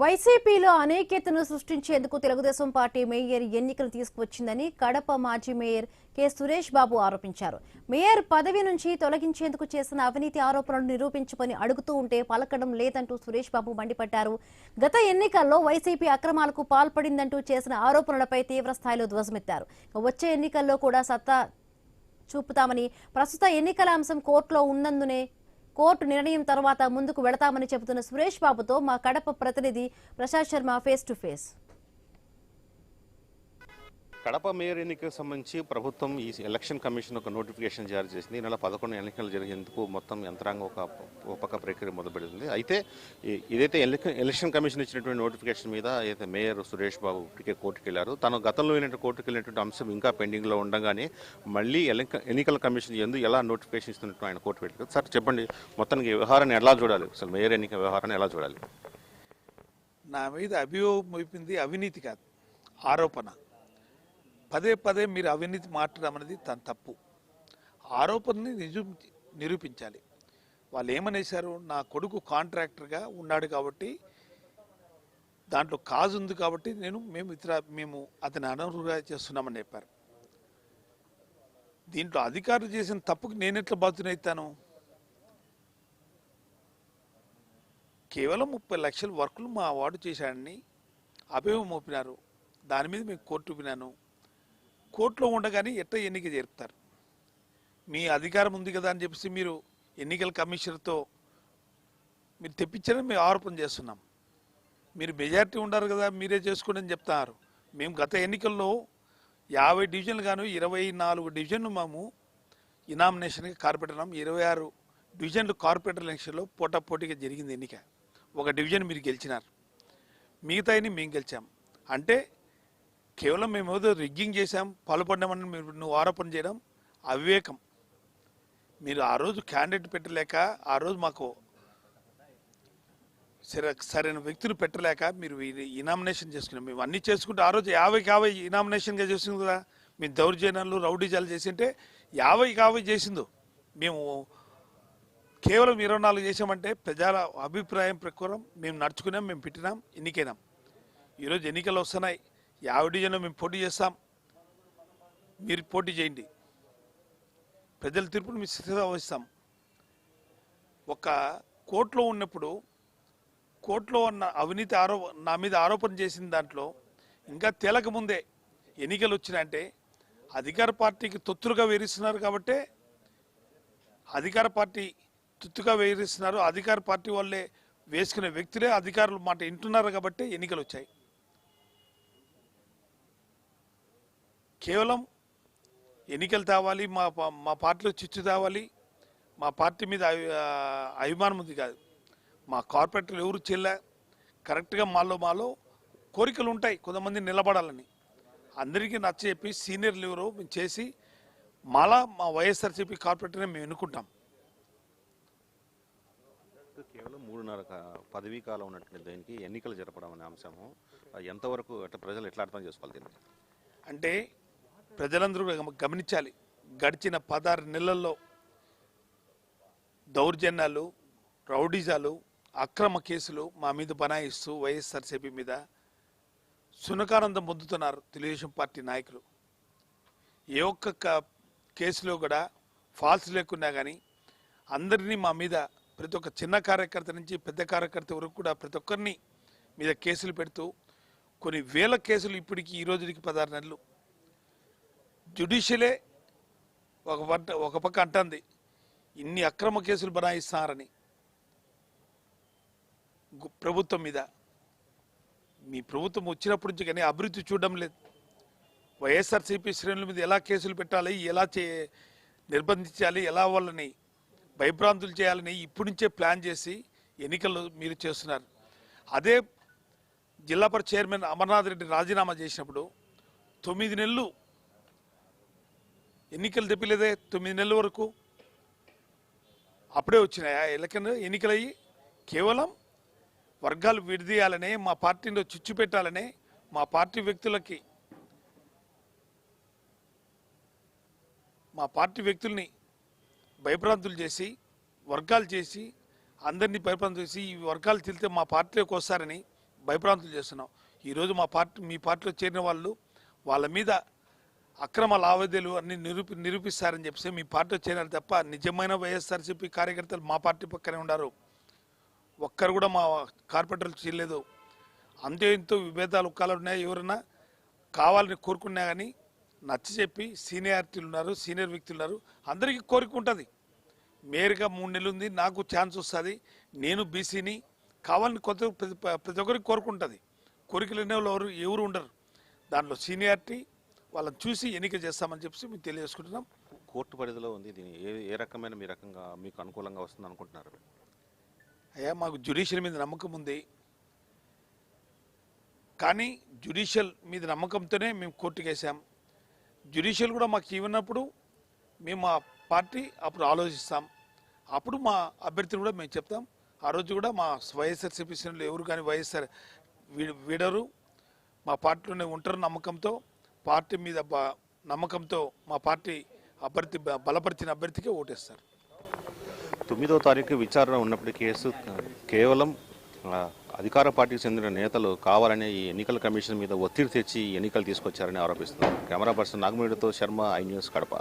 వైసీపీలో అనేక్యతను సృష్టించేందుకు Telugu Desam party mayor ఎన్నికలు తీసుకువచ్చిందని కడప మాజీ మేయర్ కె సురేష్ బాబు ఆరోపించారు. మేయర్ పదవి నుంచి తొలగించేందుకు చేసిన అవినీతి ఆరోపణలను నిరూపించమని అడుగుతూ ఉంటే పలకడం లేదంటూ సురేష్ బాబు మండిపడ్డారు. గత ఎన్నికల్లో వైసీపీ అక్రమాలకు పాల్పడిందంటూ చేసిన ఆరోపణలపై తీవ్రస్థాయిలో ధ్వజమెత్తారు. వచ్చే ఎన్నికల్లో కూడా సత్తా చూపుతామని, ప్రస్తుత ఎన్నికల అంశం కోర్టులో ఉన్నందునే కోర్టు నిర్ణయం తర్వాత ముందుకు వెళతామని చెబుతున్న సురేష్ బాబుతో మా కడప ప్రతినిధి Prasad Sharma face to face. Kadapa mayor ఎన్నికలకు సంబంధించి ప్రభుత్వం ఈ ఎలక్షన్ కమిషన్ ఒక నోటిఫికేషన్ జారీ చేసింది. ఈ నెల 11 ఎన్నికలు జరిగేందుకు మొత్తం యంత్రాంగం ఒక పక్క ప్రక్రియ మొదలుపెడుతుంది. అయితే ఇదైతే ఎలక్షన్ కమిషన్ ఇచ్చినటువంటి నోటిఫికేషన్ మీద అయితే మేయర్ సురేష్ బాబు ఇప్పటికే కోర్టుకు వెళ్ళారు. తను గతంలో కోర్టుకు వెళ్ళినటువంటి అంశం ఇంకా పెండింగ్లో ఉండగానే మళ్ళీ ఎన్నికల కమిషన్ ఎలా నోటిఫికేషన్ ఇస్తున్నట్టు ఆయన కోర్టు వెళ్ళారు. సార్ చెప్పండి, మొత్తానికి వ్యవహారాన్ని ఎలా చూడాలి? అసలు మేయర్ ఎన్నిక వ్యవహారాన్ని ఎలా చూడాలి? నా మీద అభియోగం మోపింది అవినీతి కాదు, ఆరోపణ. పదే పదే మీరు అవినీతి మాట్లాడడం అనేది తన తప్పు. ఆరోపణని నిరూపించాలి. వాళ్ళు ఏమనేశారు, నా కొడుకు కాంట్రాక్టర్గా ఉన్నాడు కాబట్టి దాంట్లో కాజు ఉంది కాబట్టి మేము అతని అనర్హుగా చేస్తున్నామని చెప్పారు. దీంట్లో అధికారులు చేసిన తప్పుకు నేను ఎట్లా బాధ్యునైతాను? కేవలం 30 లక్షల వర్కులు మా వార్డు చేశాడని అభియోగం మోపినారు. దాని మీద మేము కోర్టు వినాను. కోర్టులో ఉండగానే ఎట్లా ఎన్నిక జరుపుతారు? మీ అధికారం ఉంది కదా అని చెప్పేసి మీరు ఎన్నికల కమిషనర్తో మీరు తెప్పించారని మేము ఆరోపణ చేస్తున్నాం. మీరు మెజారిటీ ఉండారు కదా, మీరే చేసుకోండి అని చెప్తున్నారు. మేము గత ఎన్నికల్లో 50 డివిజన్లు గాను 24 డివిజన్లు మేము ఇనామినేషన్గా కార్పొరేటర్ 26 డివిజన్లు కార్పొరేటర్ ఎలక్షన్లో పోటాపోటీగా జరిగింది ఎన్నిక. ఒక డివిజన్ మీరు గెలిచినారు, మిగతాయని మేము గెలిచాం. అంటే కేవలం మేము ఏదో రిగ్గింగ్ చేశాం, పాల్పడ్డామని నువ్వు ఆరోపణ చేయడం అవివేకం. మీరు ఆ రోజు క్యాండిడేట్ పెట్టలేక, ఆ రోజు మాకు సరైన వ్యక్తులు పెట్టలేక మీరు ఇనామినేషన్ చేసుకున్నాం. మేము అన్నీ చేసుకుంటే ఆ రోజు 50-50 ఇనామినేషన్గా చేసింది కదా. మేము దౌర్జన్యాలు రౌడీజాలు చేసింటే 50-50 చేసిందో. మేము కేవలం 24 చేసామంటే ప్రజల అభిప్రాయం ప్రకారం మేము నడుచుకున్నాం, మేము పెట్టినాం, ఎన్నికైనాం. ఈరోజు ఎన్నికలు వస్తున్నాయి, 50 డివిజన్లో మేము పోటీ చేస్తాం, మీరు పోటీ చేయండి. ప్రజల తీర్పును మేము స్థితిగా వహిస్తాం. ఒక కోర్టులో ఉన్నప్పుడు కోర్టులో ఉన్న అవినీతి నా మీద ఆరోపణ చేసిన దాంట్లో ఇంకా తేలకముందే ఎన్నికలు వచ్చినాయంటే అధికార పార్టీకి తొత్తులుగా వేరిస్తున్నారు. కాబట్టి అధికార పార్టీ తొత్తుగా వేరిస్తున్నారు. అధికార పార్టీ వాళ్ళే వేసుకునే వ్యక్తులే అధికారులు మాట వింటున్నారు కాబట్టి ఎన్నికలు వచ్చాయి. కేవలం ఎన్నికలు తేవాలి, మా పార్టీలో చిచ్చు తేవాలి, మా పార్టీ మీద అభిమానం ఉంది కాదు. మా కార్పొరేటర్లు ఎవరు చెల్లె కరెక్ట్గా మాలో కోరికలు ఉంటాయి, కొంతమంది నిలబడాలని. అందరికీ నచ్చ చెప్పి సీనియర్లు ఎవరో మేము చేసి మా వైఎస్ఆర్సీపీ కార్పొరేటర్ని మేము ఎన్నుకుంటాం. కేవలం 3.5 పదవీ కాలం ఉన్నటువంటి దానికి ఎన్నికలు జరపడం అనే అంశము ఎంతవరకు ప్రజలు ఎట్లా అర్థం చేసుకోవాలి దీన్ని? అంటే ప్రజలందరూ గమనించాలి. గడిచిన 16 నెలల్లో దౌర్జన్యాలు, రౌడీజాలు, అక్రమ కేసులు మా మీద బనాయిస్తూ వైఎస్ఆర్సీపీ మీద సునకానందం పొందుతున్నారు తెలుగుదేశం పార్టీ నాయకులు. ఏ ఒక్క కేసులో కూడా ఫాల్స్ లేకున్నా కానీ అందరినీ మా మీద, ప్రతి ఒక్క చిన్న కార్యకర్త నుంచి పెద్ద కార్యకర్త వరకు కూడా ప్రతి ఒక్కరిని మీద కేసులు పెడుతూ కొన్ని వేల కేసులు ఇప్పటికి ఈ రోజుకి 16 నెలలు. జ్యుడిషియలే ఒక పక్క అంటుంది ఇన్ని అక్రమ కేసులు బనాయిస్తున్నారని ప్రభుత్వం మీద. మీ ప్రభుత్వం వచ్చినప్పటి నుంచి కానీ అభివృద్ధి చూడడం లేదు. వైఎస్ఆర్సీపీ శ్రేణుల మీద ఎలా కేసులు పెట్టాలి, ఎలా నిర్బంధించాలి, ఎలా వాళ్ళని భయభ్రాంతులు చేయాలని ఇప్పటి నుంచే ప్లాన్ చేసి ఎన్నికలు మీరు చేస్తున్నారు. అదే జిల్లా పరిషత్ చైర్మన్ అమర్నాథ్ రెడ్డి రాజీనామా చేసినప్పుడు 9 నెలలు ఎన్నికలు తెప్పలేదే. 9 నెలల వరకు అప్పుడే వచ్చినాయి ఎన్నికలయ్యి. కేవలం వర్గాలు విడదీయాలనే, మా పార్టీలో చిచ్చు పెట్టాలనే, మా పార్టీ వ్యక్తుల్ని భయభ్రాంతులు చేసి వర్గాలు చేసి అందరినీ భయభ్రాంతులు చేసి ఈ వర్గాలు తిరిగితే మా పార్టీలోకి వస్తారని భయప్రాంతులు చేస్తున్నాం. ఈరోజు మీ పార్టీలో చేరిన వాళ్ళు వాళ్ళ మీద అక్రమ లావాదేవీలు అన్ని నిరూపిస్తారని చెప్పేసి మీ పార్టీలో చేరారు తప్ప నిజమైన వైఎస్ఆర్సీపీ కార్యకర్తలు మా పార్టీ పక్కనే ఉన్నారు. ఒక్కరు కూడా మా కార్పొరేటర్లు చేయలేదు. అంతే ఇంతో విభేదాలు ఒక్కలు ఉన్నాయి. ఎవరైనా కావాలని కోరుకున్నా కానీ నచ్చ చెప్పి సీనియారిటీలు ఉన్నారు, సీనియర్ వ్యక్తులు ఉన్నారు, అందరికీ కోరిక ఉంటుంది. మేయర్గా 3 నెలలు ఉంది, నాకు ఛాన్స్ వస్తుంది, నేను బీసీని కావాలని ప్రతి ఒక్కరికి కోరుకుంటుంది. కోరిక లేని వాళ్ళు ఎవరు ఉండరు. దాంట్లో సీనియారిటీ వాళ్ళని చూసి ఎన్నిక చేస్తామని చెప్పి మేము తెలియజేసుకుంటున్నాం. కోర్టు పరిధిలో ఉంది. దీని ఏ రకమైన మీ రకంగా మీకు అనుకూలంగా వస్తుంది అనుకుంటున్నారు? అయ్యా, మాకు జ్యుడిషియల్ మీద నమ్మకం ఉంది. కానీ జ్యుడిషియల్ మీద నమ్మకంతోనే మేము కోర్టుకు వేసాం. జ్యుడిషియల్ కూడా మాకు ఇవ్వనప్పుడు మేము మా పార్టీ అప్పుడు ఆలోచిస్తాం. అప్పుడు మా అభ్యర్థిని కూడా మేము చెప్తాం. ఆ రోజు కూడా మా వైఎస్ఆర్సీపీ శ్రేణులు ఎవరు కానీ వైఎస్ఆర్ వీడరు, మా పార్టీలోనే ఉంటారు నమ్మకంతో, పార్టీ మీద నమ్మకంతో మా పార్టీ అభ్యర్థి బలపరిచిన అభ్యర్థికే ఓటేస్తారు. 9వ తారీఖు విచారణ ఉన్నప్పటి కేసు కేవలం అధికార పార్టీకి చెందిన నేతలు కావాలనే ఈ ఎన్నికల కమిషన్ మీద ఒత్తిడి తెచ్చి ఎన్నికలు తీసుకొచ్చారని ఆరోపిస్తున్నారు. కెమెరా పర్సన్ నాగమూడితో శర్మ, ఐ న్యూస్, కడప.